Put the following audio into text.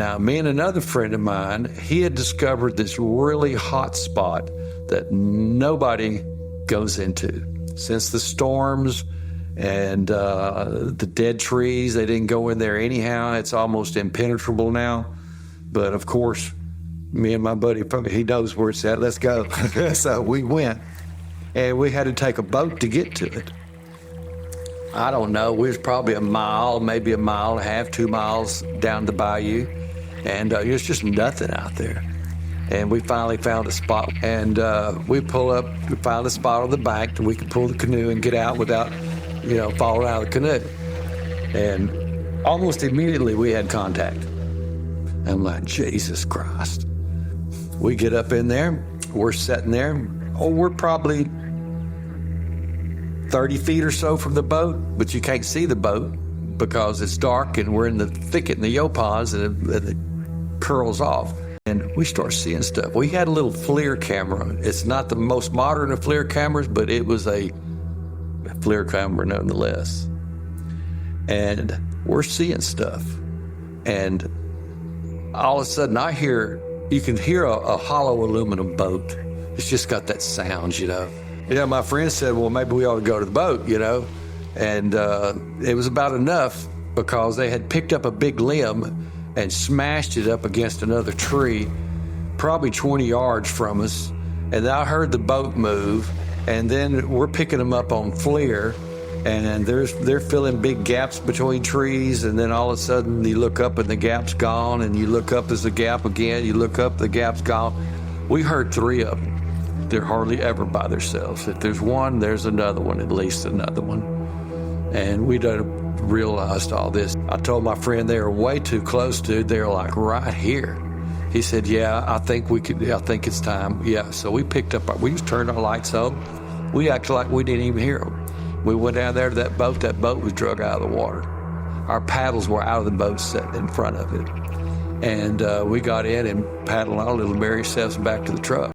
Now, me and another friend of mine, he had discovered this really hot spot that nobody goes into. Since the storms and the dead trees, they didn't go in there anyhow. It's almost impenetrable now. But of course, me and my buddy, he knows where it's at. Let's go. So we went, and we had to take a boat to get to it. I don't know, we was probably a mile, maybe a mile and a half, 2 miles down the bayou, and there's just nothing out there. And we finally found a spot, and we pull up, we found a spot on the bank that we could pull the canoe and get out without, falling out of the canoe. And almost immediately we had contact. I'm like, Jesus Christ. We get up in there, we're sitting there, we're probably 30 feet or so from the boat, but you can't see the boat because it's dark and we're in the thicket in the yopons, and it curls off. And we start seeing stuff. We had a little FLIR camera. It's not the most modern of FLIR cameras, but it was a FLIR camera nonetheless. And we're seeing stuff. And all of a sudden you can hear a hollow aluminum boat. It's just got that sound, Yeah, my friend said, well, maybe we ought to go to the boat, And it was about enough because they had picked up a big limb and smashed it up against another tree, probably 20 yards from us. And I heard the boat move, and then we're picking them up on FLIR, and they're filling big gaps between trees, and then all of a sudden you look up and the gap's gone, and you look up, there's a gap again, you look up, the gap's gone. We heard 3 of them. They're hardly ever by themselves. If there's one, there's another one, at least another one. And we done realized all this. I told my friend they were way too close, dude. They were like right here. He said, yeah, I think it's time. Yeah, so we we just turned our lights on. We acted like we didn't even hear them. We went down there to that boat was drug out of the water. Our paddles were out of the boat sitting in front of it. And we got in and paddled our little merry selves back to the truck.